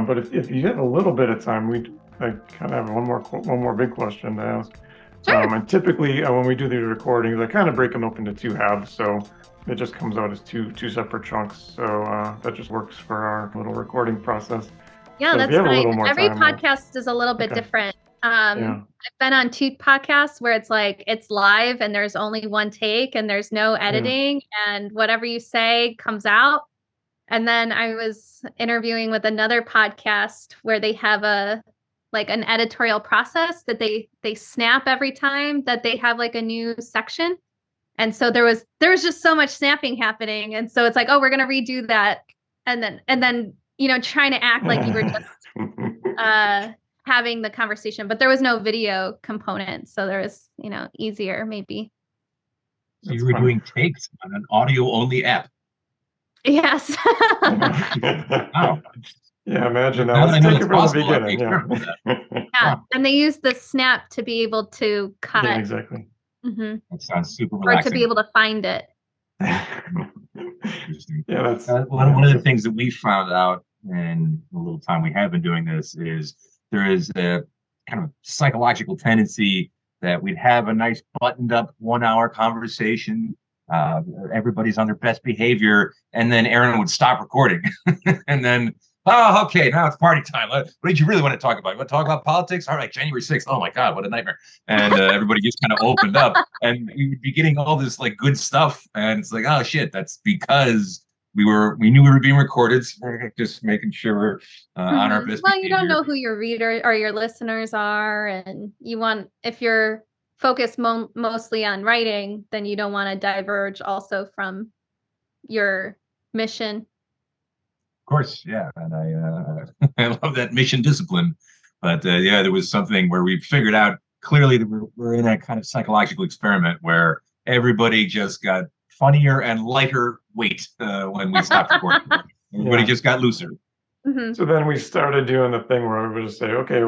But if you have a little bit of time, I kind of have one more big question to ask. Sure. And typically when we do these recordings, I kind of break them up into two halves, so it just comes out as two separate chunks. So that just works for our little recording process. Yeah, But if you that's have a fine. little more Every time, podcast is a little bit okay. different. Yeah. I've been on 2 podcasts where it's like it's live and there's only one take and there's no editing and whatever you say comes out. And then I was interviewing with another podcast where they have an editorial process that they snap every time that they have like a new section. And so there was just so much snapping happening. And so it's like, oh, we're gonna redo that. And then trying to act like you were just having the conversation, but there was no video component. So there was, easier maybe. So you were doing takes on an audio only app. Yes. Wow. Yeah, imagine that. Now that I Let's know take it it's from the possible, I'd beginning. be Yeah. careful with that. Yeah. Wow. And they use the snap to be able to cut. Yeah, exactly. Mm-hmm. That sounds super Or relaxing. to be able to find it. Interesting. Yeah, that's one of the things that we found out in the little time we have been doing this is there is a kind of psychological tendency that we'd have a nice buttoned up 1 hour conversation. Everybody's on their best behavior, and then Aaron would stop recording, and then, oh, okay, now it's party time. What did you really want to talk about? You want to talk about politics? All right, January 6th. Oh my God, what a nightmare! And everybody just kind of opened up, and we would be getting all this like good stuff, and it's like, oh shit, that's because we knew we were being recorded, so we're just making sure we're on our best. Well, you don't know who your reader or your listeners are, and if you're focused mostly on writing, then you don't want to diverge also from your mission. Of course, yeah, and I I love that mission discipline. But yeah, there was something where we figured out clearly that we're in a kind of psychological experiment where everybody just got funnier and lighter weight when we stopped recording. Everybody just got looser. Mm-hmm. So then we started doing the thing where we would just say, okay,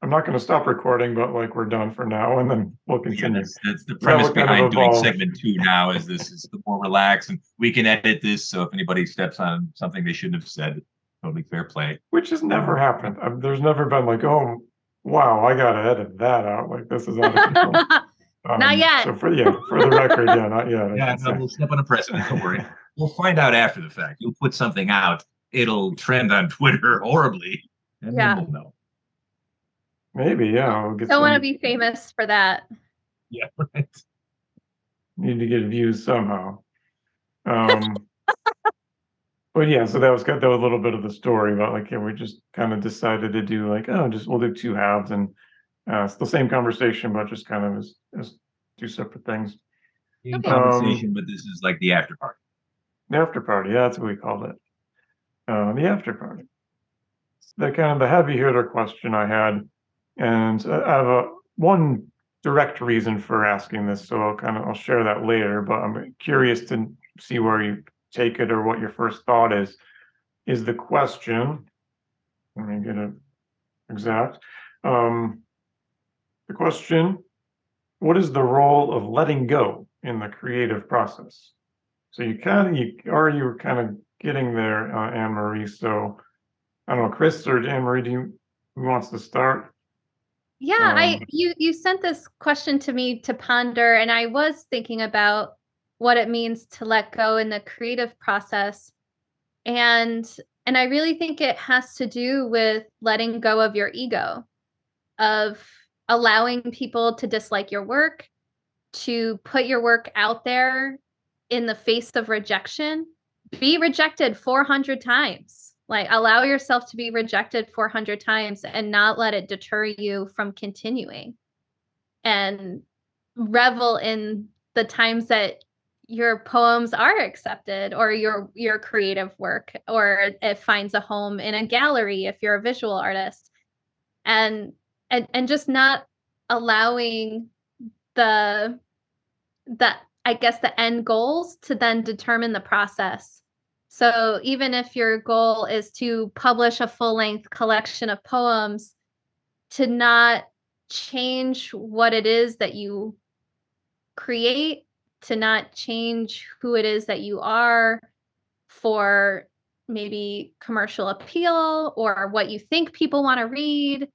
I'm not going to stop recording, but like we're done for now, and then we'll continue. Yeah, that's the premise behind doing segment 2 now. Is this is more relaxed, and we can edit this. So if anybody steps on something they shouldn't have said, totally fair play. Which has never happened. There's never been like, oh, wow, I got to edit that out. Like this is out of control. Not yet. So for the record, yeah, not yet. Yeah, no, we'll step on a precedent. Don't worry. We'll find out after the fact. You'll put something out. It'll trend on Twitter horribly, and then we'll know. Maybe, yeah. We'll don't want to be famous for that. Yeah, right. Need to get views somehow. But yeah, so that was a little bit of the story about like, yeah, we just kind of decided to do like, we'll do 2 halves, and it's the same conversation, but just kind of as 2 separate things. Same conversation, but this is like the after party. The after party, yeah, that's what we called it. The after party. The kind of the heavy hitter question I had, and I have one direct reason for asking this, so I'll share that later. But I'm curious to see where you take it or what your first thought is. Is the question? Let me get it exact. The question: what is the role of letting go in the creative process? So you were kind of getting there, Anne Marie. So I don't know, Chris or Anne Marie, who wants to start? Yeah, you sent this question to me to ponder, and I was thinking about what it means to let go in the creative process. And I really think it has to do with letting go of your ego, of allowing people to dislike your work, to put your work out there in the face of rejection. Be rejected 400 times. Like, allow yourself to be rejected 400 times and not let it deter you from continuing. And revel in the times that your poems are accepted, or your creative work, or it finds a home in a gallery if you're a visual artist. And just not allowing the I guess the end goals to then determine the process. So even if your goal is to publish a full-length collection of poems, to not change what it is that you create, to not change who it is that you are for maybe commercial appeal or what you think people want to read.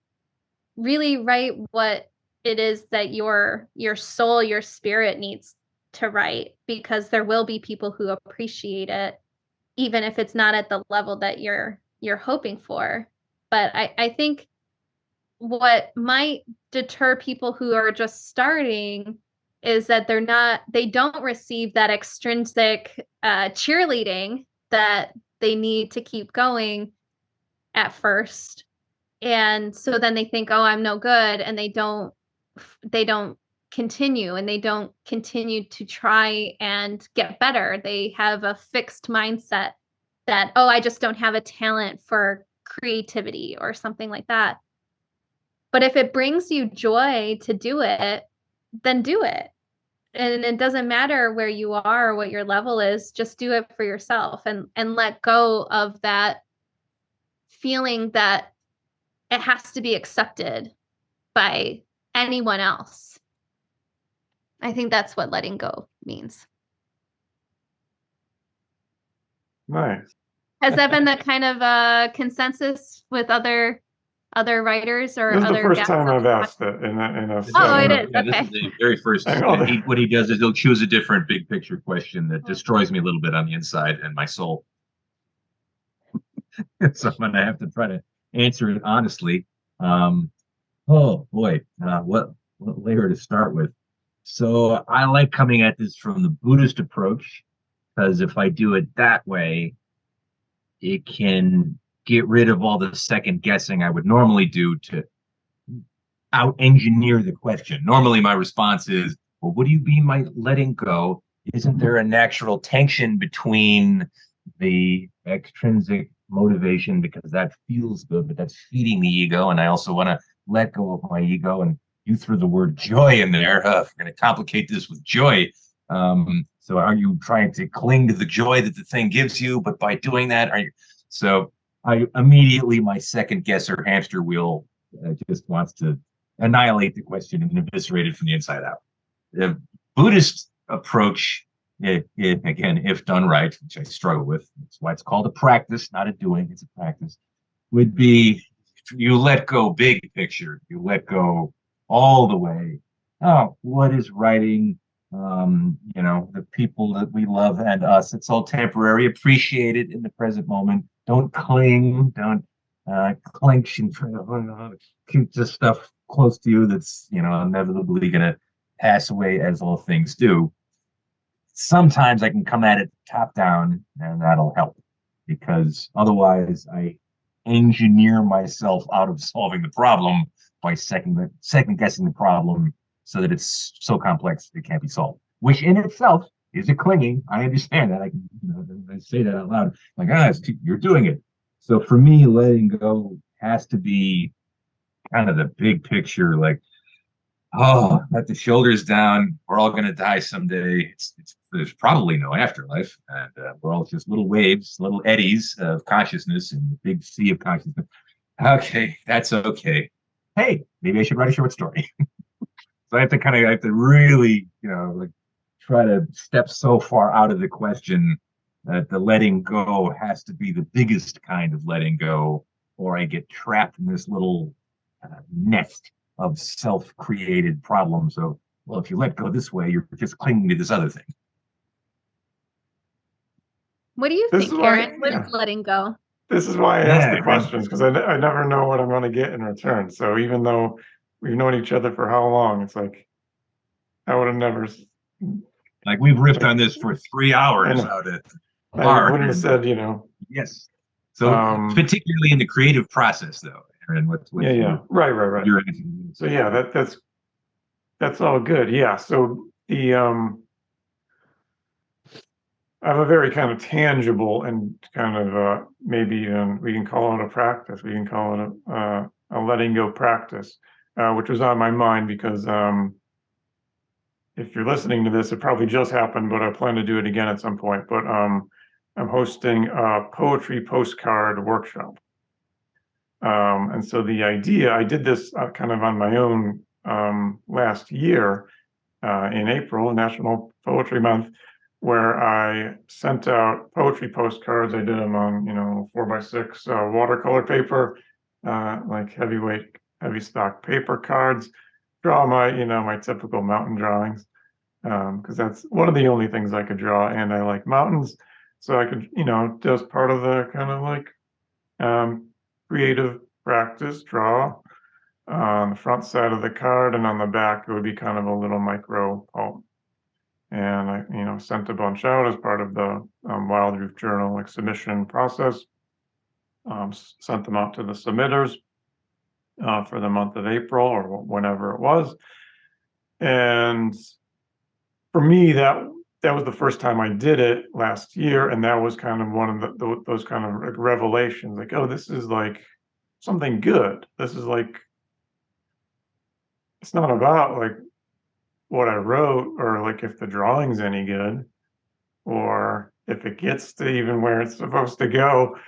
Really write what it is that your soul, your spirit needs to write, because there will be people who appreciate it, even if it's not at the level that you're hoping for. But I think what might deter people who are just starting is that they don't receive that extrinsic cheerleading that they need to keep going at first. And so then they think, oh, I'm no good, and they don't continue, and they don't continue to try and get better. They have a fixed mindset that, oh, I just don't have a talent for creativity or something like that. But if it brings you joy to do it, then do it. And it doesn't matter where you are or what your level is, just do it for yourself, and let go of that feeling that it has to be accepted by anyone else. I think that's what letting go means. Nice. Has that been the kind of consensus with other writers or This is other the first guests? time I've asked it in a Oh, it setting. is. Yeah, Okay. this is the very first. I know that. What he does is he'll choose a different big picture question that destroys me a little bit on the inside and my soul. So I'm gonna have to try to answer it honestly. Oh boy, what layer to start with? So I like coming at this from the Buddhist approach, because if I do it that way, it can get rid of all the second guessing I would normally do to out engineer the question. Normally, my response is, well, what do you mean by letting go? Isn't there a natural tension between the extrinsic motivation, because that feels good, but that's feeding the ego, and I also want to let go of my ego? And you threw the word joy in there. We're going to complicate this with joy. So are you trying to cling to the joy that the thing gives you? But by doing that, are you? So I immediately, my second guesser hamster wheel just wants to annihilate the question and eviscerate it from the inside out. The Buddhist approach, again, if done right, which I struggle with, that's why it's called a practice, not a doing, it's a practice, would be you let go big picture, you let go all the way. Oh, what is writing? The people that we love and us, it's all temporary. Appreciate it in the present moment. Don't cling, don't clench and try to keep this stuff close to you that's inevitably going to pass away, as all things do. Sometimes I can come at it top down, and that'll help, because otherwise I engineer myself out of solving the problem by second guessing the problem so that it's so complex it can't be solved, which in itself is a clinging. I understand that. I say that out loud, like, you're doing it. So for me, letting go has to be kind of the big picture, like, oh, let the shoulders down. We're all going to die someday. There's probably no afterlife, and we're all just little waves, little eddies of consciousness in the big sea of consciousness. Okay, that's okay. Hey, maybe I should write a short story. So I have to really, try to step so far out of the question that the letting go has to be the biggest kind of letting go, or I get trapped in this little nest of self-created problems. So, well, if you let go this way, you're just clinging to this other thing. What do you think, Aaron? What is letting go? This is why I ask the questions, because I never know what I'm going to get in return. So even though we've known each other for how long, it's like I would have never. Like, we've riffed on this for 3 hours out at the bar. I wouldn't have said, Yes. So particularly in the creative process, though, Aaron, what's yeah. Right. So yeah, that's all good. Yeah. So I have a very kind of tangible and kind of maybe even we can call it a practice. We can call it a letting go practice, which was on my mind because if you're listening to this, it probably just happened, but I plan to do it again at some point. But I'm hosting a poetry postcard workshop. And so the idea, I did this kind of on my own last year in April, National Poetry Month, where I sent out poetry postcards. I did them on, 4x6 watercolor paper, like heavy stock paper cards. Draw my typical mountain drawings, because that's one of the only things I could draw, and I like mountains, so I could, just part of the kind of like creative practice, draw on the front side of the card, and on the back it would be kind of a little micro poem. And I, sent a bunch out as part of the Wild Roof Journal like submission process. Sent them out to the submitters for the month of April or whenever it was. And for me, that was the first time I did it last year, and that was kind of one of those kind of like revelations, like, oh, this is like something good. This is like, it's not about like what I wrote or like if the drawing's any good or if it gets to even where it's supposed to go.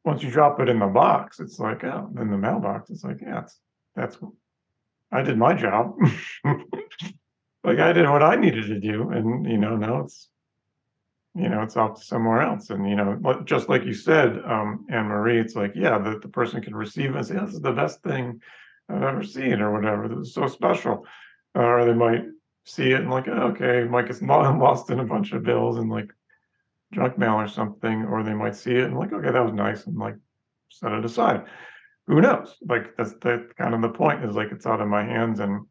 Once you drop it in the box, it's like, oh, in the mailbox, it's like, yeah, that's I did my job. Like I did what I needed to do, and now it's off to somewhere else. And just like you said, Anne Marie, it's like, yeah, the person can receive it and say, this is the best thing I've ever seen, or whatever. This is so special. Or they might see it and like, oh, okay, Mike is lost in a bunch of bills and like junk mail or something. Or they might see it and like, okay, that was nice, and like set it aside. Who knows? Like that's kind of the point, is like it's out of my hands. And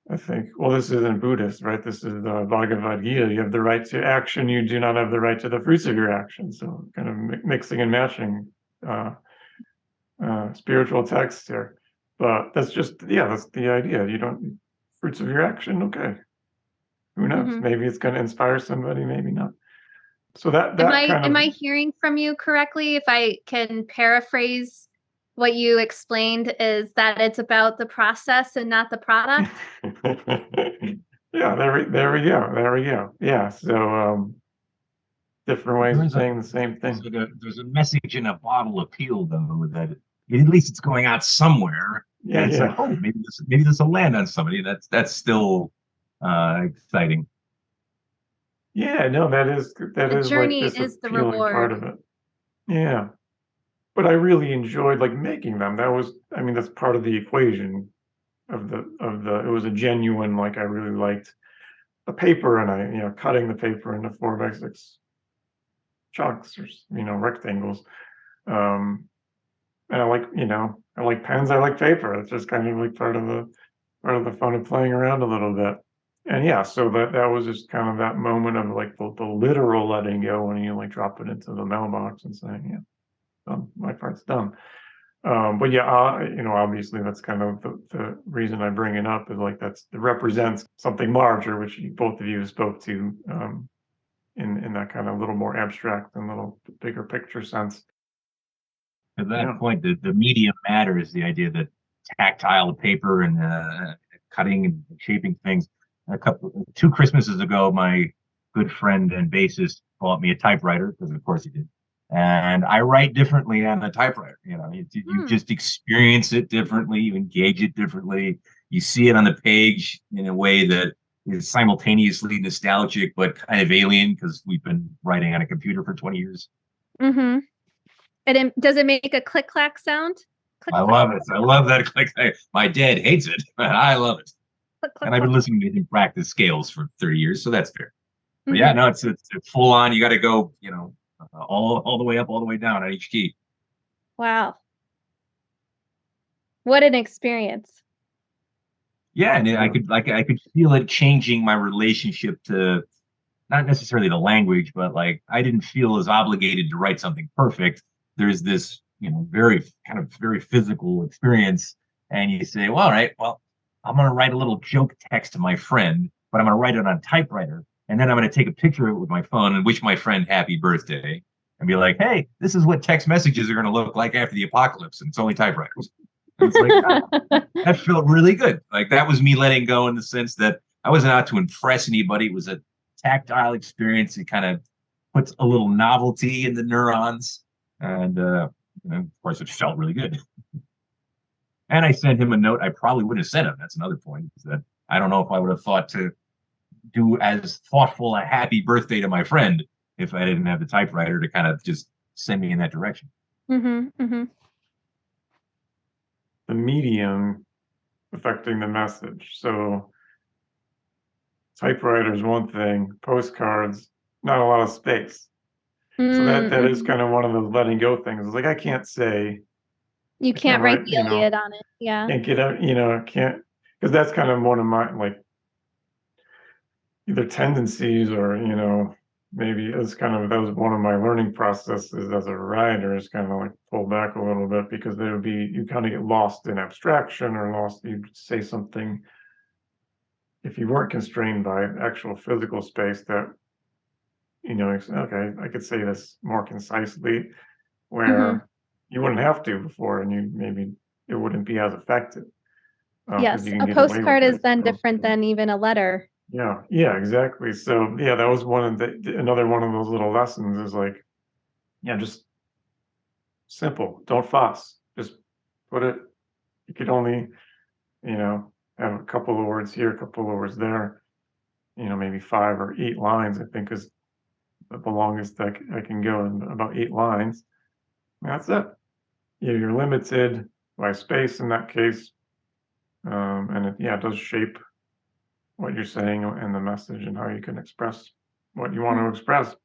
I think, well, this isn't Buddhist, right? This is the Bhagavad Gita. You have the right to action. You do not have the right to the fruits of your action. So kind of mixing and matching spiritual texts here. But that's that's the idea. You don't, fruits of your action. Okay. Who knows? Mm-hmm. Maybe it's going to inspire somebody, maybe not. So that am I hearing from you correctly? If I can paraphrase what you explained, is that it's about the process and not the product? Yeah, there we go. Yeah. So different ways of saying the same thing. There's a message in a bottle appeal, though, that at least it's going out somewhere. Yeah, it's like, oh, maybe this will land on somebody. That's still exciting. Yeah, no, that is journey like this is the appealing reward. part of it. Yeah, but I really enjoyed like making them. That's part of the equation of the it was a genuine, like, I really liked the paper, and I cutting the paper into 4x6 chunks, or rectangles. And I like pens, I like paper. It's just kind of like part of the fun of playing around a little bit. And yeah, so that was just kind of that moment of like the literal letting go, when you like drop it into the mailbox and saying, yeah, done, my part's done. But yeah, obviously that's kind of the reason I bring it up, is like it represents something larger, which both of you spoke to, in that kind of little more abstract and little bigger picture sense. At that point, the medium matters. The idea that tactile paper and cutting and shaping things. 2 Christmases ago, my good friend and bassist bought me a typewriter, because of course he did. And I write differently on the typewriter. You just experience it differently. You engage it differently. You see it on the page in a way that is simultaneously nostalgic but kind of alien, because we've been writing on a computer for 20 years. Mm-hmm. And does it make a click clack sound? I love it. I love that click. My dad hates it, but I love it. Click, click, and I've been listening to him practice scales for 30 years, so that's fair. But yeah, no, it's full on. You got to go, all the way up, all the way down on each key. Wow. What an experience. Yeah, and I could feel it changing my relationship to not necessarily the language, but like I didn't feel as obligated to write something perfect. There's this, very physical experience, and you say, well, all right, well, I'm going to write a little joke text to my friend, but I'm going to write it on typewriter, and then I'm going to take a picture of it with my phone and wish my friend happy birthday, and be like, hey, this is what text messages are going to look like after the apocalypse, and it's only typewriters. And it's like, that felt really good. Like that was me letting go, in the sense that I wasn't out to impress anybody. It was a tactile experience. It kind of puts a little novelty in the neurons, and of course it felt really good. And I sent him a note I probably wouldn't have sent him. That's another point, is that I don't know if I would have thought to do as thoughtful a happy birthday to my friend if I didn't have the typewriter to kind of just send me in that direction. The medium affecting the message. So typewriter is one thing, postcards, not a lot of space. So that is kind of one of those letting go things. It's like, I can't say, you can't write the Iliad on it. Yeah. Can't get out, can't, because that's kind of one of my, like, either tendencies or, maybe it's kind of, that was one of my learning processes as a writer, is kind of like pull back a little bit, because there would be, you kind of get lost in abstraction, or lost, you'd say something, if you weren't constrained by actual physical space, that, okay, I could say this more concisely, where you wouldn't have to before, and maybe it wouldn't be as effective. Yes, a postcard is then different than even a letter. Yeah, exactly. So yeah, that was another one of those little lessons, is like, just simple, don't fuss, just put it, you could only, have a couple of words here, a couple of words there, maybe 5 or 8 lines, I think, is the longest I can go, in about 8 lines. That's it. You're limited by space in that case. And it does shape what you're saying and the message, and how you can express what you want to express.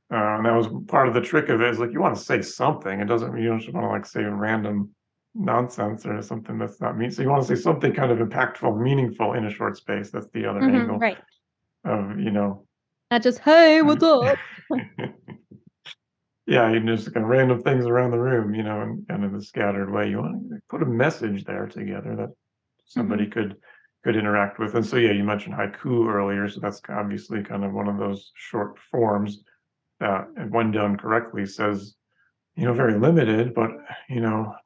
And that was part of the trick of it, is like, you want to say something. You don't just want to like say random nonsense or something that's not mean. So you want to say something kind of impactful, meaningful in a short space. That's the other angle. Right. Of, not just, hey, what's up? Yeah, just kind of random things around the room, in kind of a scattered way. You want to put a message there together that somebody could interact with. And so, you mentioned haiku earlier, so that's obviously kind of one of those short forms that, and when done correctly, says, very limited, but,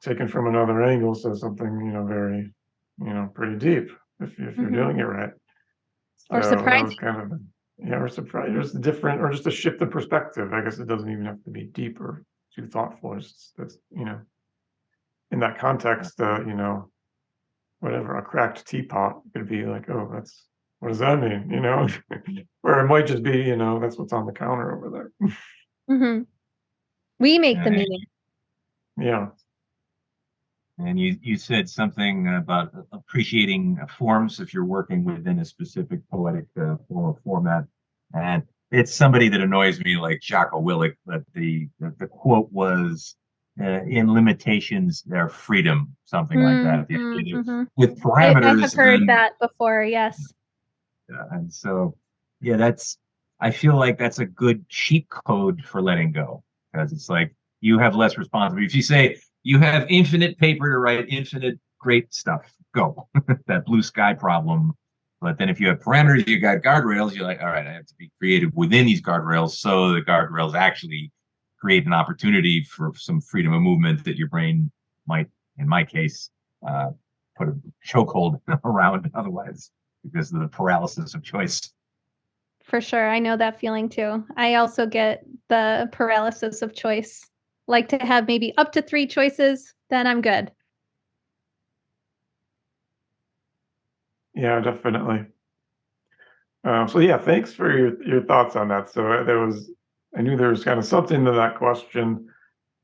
taken from another angle, says something, very, pretty deep, if you're doing it right. Or So surprising. that was kind of, or surprise, just different, or just a shift of perspective. I guess it doesn't even have to be deep or too thoughtful. It's that's, in that context, whatever, a cracked teapot could be like, oh, what does that mean? Or it might just be, that's what's on the counter over there. We make the meaning. Yeah. And you said something about appreciating forms if you're working within a specific poetic form or format. And it's somebody that annoys me, like Jocko Willink, that the quote was, in limitations, their freedom, something like that. With parameters. I have heard that before, yes. And so, I feel like that's a good cheat code for letting go, because it's like, you have less responsibility. If you say, you have infinite paper to write infinite great stuff, go. That blue sky problem. But then if you have parameters, you got guardrails, you're like, all right, I have to be creative within these guardrails, so the guardrails actually create an opportunity for some freedom of movement that your brain might, in my case, put a chokehold around otherwise, because of the paralysis of choice. For sure. I know that feeling too. I also get the paralysis of choice. Like to have maybe up to 3 choices, then I'm good. Yeah, definitely. So thanks for your thoughts on that. So I knew there was kind of something to that question,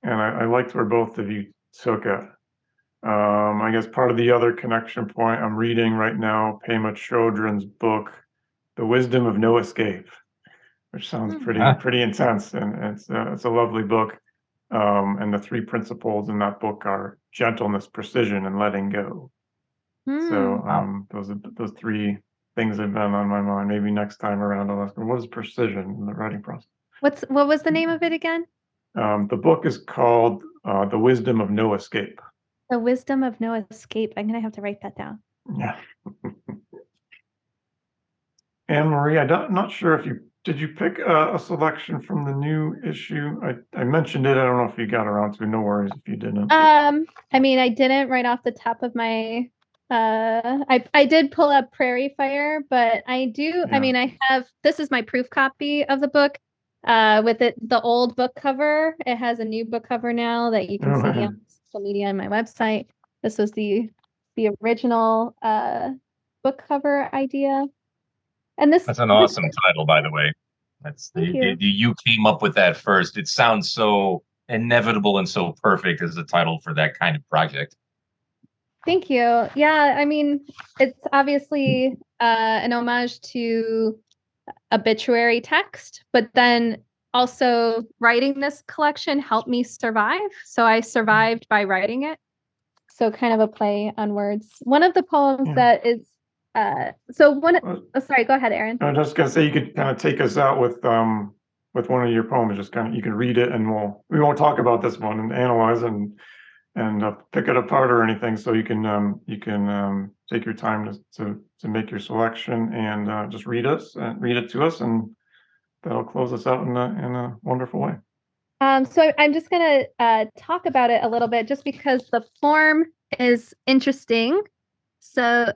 and I liked where both of you took it. I guess part of the other connection point, I'm reading right now Pema Chodron's book, The Wisdom of No Escape, which sounds pretty intense, and it's a lovely book. And the 3 principles in that book are gentleness, precision, and letting go. So those 3 things have been on my mind. Maybe next time around I'll ask them, what is precision in the writing process? What was the name of it again? The book is called The Wisdom of No Escape. The Wisdom of No Escape. I'm gonna have to write that down. Yeah. Anne Marie, I'm not sure if did you pick a selection from the new issue? I mentioned it. I don't know if you got around to it. No worries if you didn't. I mean, I didn't right off the top of my. I did pull up Prairie Fire, but I do. Yeah. I mean, I have. This is my proof copy of the book. with the old book cover. It has a new book cover now that you can see on social media and my website. This was the original book cover idea. And That's an awesome title, by the way. You came up with that first. It sounds so inevitable and so perfect as a title for that kind of project. Thank you. Yeah, I mean, it's obviously an homage to obituary text, but then also writing this collection helped me survive. So I survived by writing it. So kind of a play on words. One of the poems that is sorry, go ahead, Aaron. I'm just gonna say you could kind of take us out with one of your poems. Just kind of, you can read it, and we won't talk about this one and analyze and pick it apart or anything. So you can take your time to make your selection and just read it to us, and that'll close us out in a wonderful way. So I'm just going to talk about it a little bit just because the form is interesting. So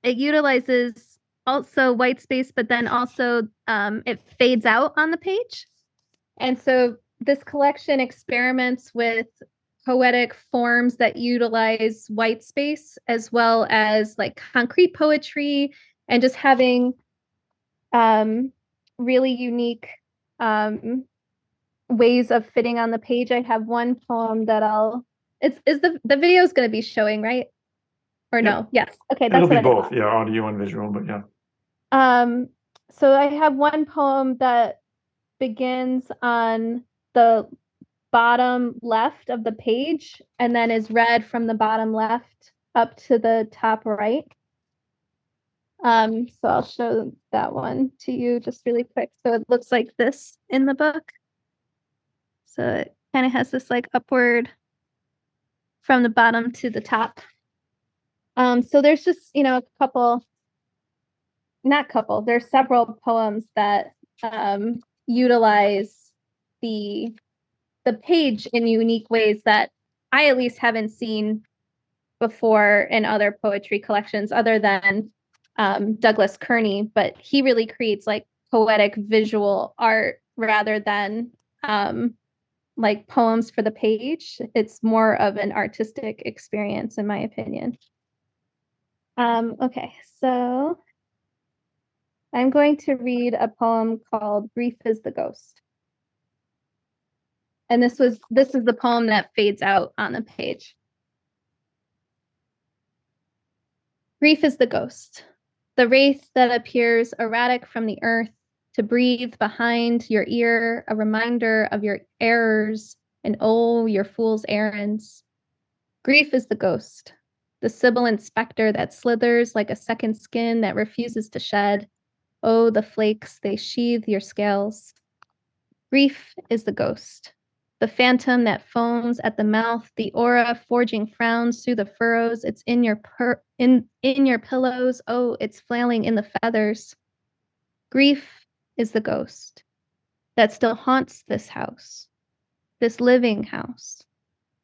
it utilizes also white space, but then also it fades out on the page. And so this collection experiments with poetic forms that utilize white space as well as like concrete poetry and just having really unique ways of fitting on the page. I have one poem that the video is going to be showing, right? Or no? Yes. Okay. It'll be both. Yeah. Audio and visual, but yeah. So I have one poem that begins on the bottom left of the page and then is read from the bottom left up to the top right. So I'll show that one to you just really quick. So it looks like this in the book. So it kind of has this like upward from the bottom to the top. So there's just, there's several poems that utilize the page in unique ways that I at least haven't seen before in other poetry collections other than Douglas Kearney, but he really creates like poetic visual art rather than like poems for the page. It's more of an artistic experience, in my opinion. Okay, so I'm going to read a poem called Grief is the Ghost. And this is the poem that fades out on the page. Grief is the ghost, the wraith that appears erratic from the earth to breathe behind your ear, a reminder of your errors and oh, your fool's errands. Grief is the ghost, the sibilant specter that slithers like a second skin that refuses to shed. Oh, the flakes, they sheathe your scales. Grief is the ghost, the phantom that foams at the mouth, the aura forging frowns through the furrows. It's in your in your pillows. Oh, it's flailing in the feathers. Grief is the ghost that still haunts this house, this living house.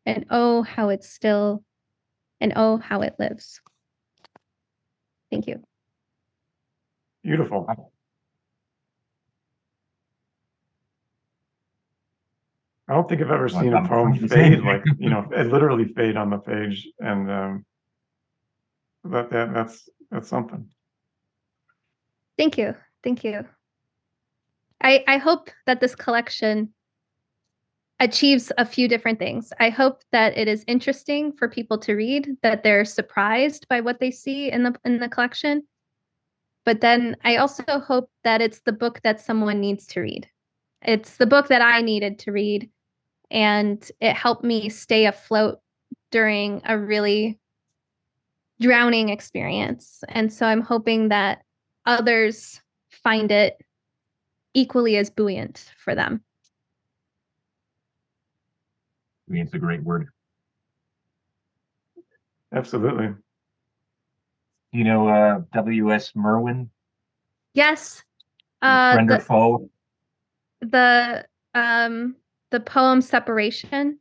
And oh, how it's still, and oh, how it lives. Thank you. Beautiful. I don't think I've ever seen a poem fade, like, it literally fade on the page, and that's something. Thank you. Thank you. I hope that this collection achieves a few different things. I hope that it is interesting for people to read, that they're surprised by what they see in the collection. But then I also hope that it's the book that someone needs to read. It's the book that I needed to read, and it helped me stay afloat during a really drowning experience. And so I'm hoping that others find it equally as buoyant for them. Buoyant's a great word. Absolutely. You know W.S. Merwin? Yes. Friend or foe? The poem Separation.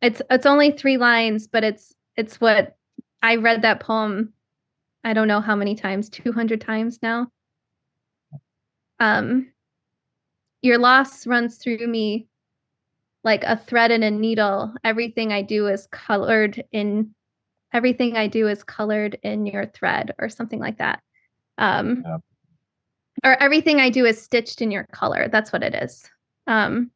It's only 3 lines, but it's what I read that poem, I don't know how many times, 200 times now. your loss runs through me like a thread and a needle. Everything I do is colored in your thread, or something like that. Yeah. Or everything I do is stitched in your color. That's what it is. And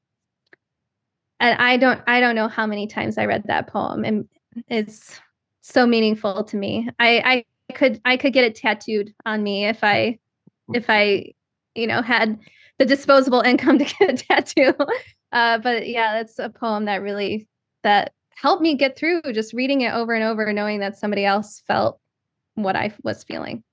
I don't know how many times I read that poem, and it's so meaningful to me. I could get it tattooed on me if I had the disposable income to get a tattoo. But yeah, that's a poem that helped me get through just reading it over and over, knowing that somebody else felt what I was feeling.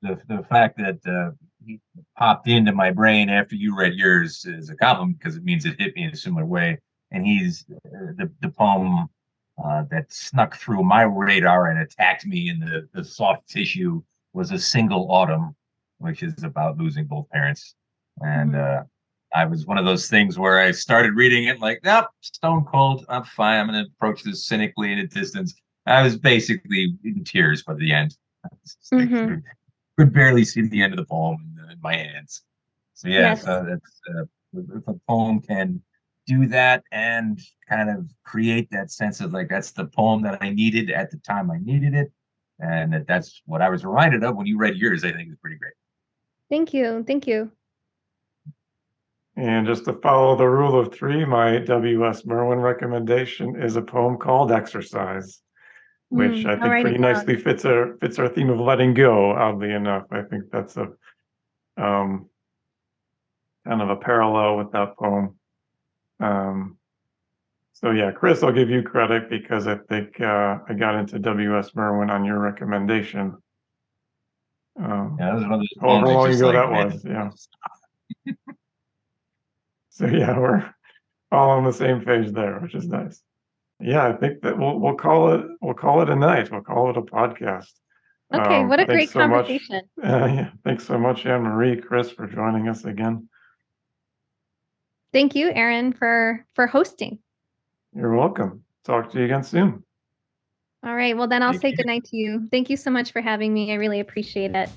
The fact that he popped into my brain after you read yours is a compliment, because it means it hit me in a similar way. And he's the poem that snuck through my radar and attacked me in the soft tissue was A Single Autumn, which is about losing both parents. And I was one of those things where I started reading it like, nope, stone cold, I'm fine. I'm going to approach this cynically in a distance. I was basically in tears by the end. Could barely see the end of the poem in my hands. So yeah, Yes. so that's if a poem can do that and kind of create that sense of like, that's the poem that I needed at the time I needed it, and that's what I was reminded of when you read yours. I think is pretty great. Thank you. And just to follow the rule of three, my W.S. Merwin recommendation is a poem called Exercise, which I think pretty nicely fits our theme of letting go, oddly enough. I think that's a kind of a parallel with that poem. So yeah, Chris, I'll give you credit, because I think I got into W.S. Merwin on your recommendation. Yeah, that was one of those however poems long just ago like, that man, was, yeah. So yeah, we're all on the same page there, which is nice. Yeah, I think that we'll call it a night. We'll call it a podcast. Okay, what a great conversation. Yeah, thanks so much, Anne Marie, Chris, for joining us again. Thank you, Aaron, for hosting. You're welcome. Talk to you again soon. All right, well then I'll say goodnight to you. Thank you so much for having me. I really appreciate it.